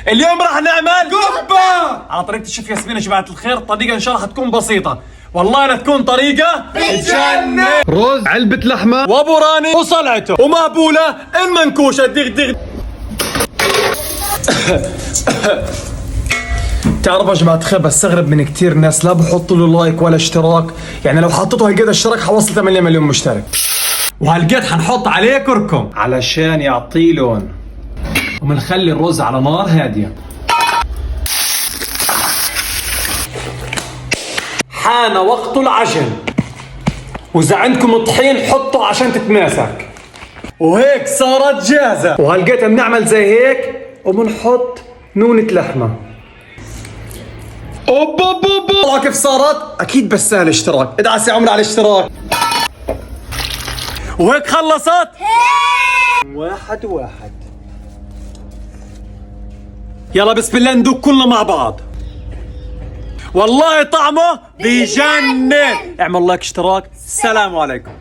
اليوم راح نعمل قبة على طريقة الشيف ياسمين يا جماعة الخير. الطريقة ان شاء الله حتكون بسيطة، والله لا تكون طريقة بتجنن. رز، علبة لحمة، وابو راني وصلعته، ومهبولة المنكوشة. دغ تعرفوا يا جماعة الخير بستغرب من كتير ناس لا بحطوا له لايك ولا اشتراك. يعني لو حطيتوا هالقد اشتراك حوصل 8 مليون مشترك. وهالقد حنحط عليه كركم علشان يعطيه لون، ومنخلي الرز على نار هادية. حان وقت العجن، واذا عندكم طحين حطوا عشان تتماسك. وهيك صارت جاهزة. وهالقد بنعمل زي هيك وبنحط نونة لحمة. اوبا كيف صارت؟ اكيد بس سهل اشتراك، ادعس يا عمري على الاشتراك. وهيك خلصت. واحد يلا بسم الله ندوق كلنا مع بعض. والله طعمه بيجنن. اعمل لايك اشتراك. السلام عليكم.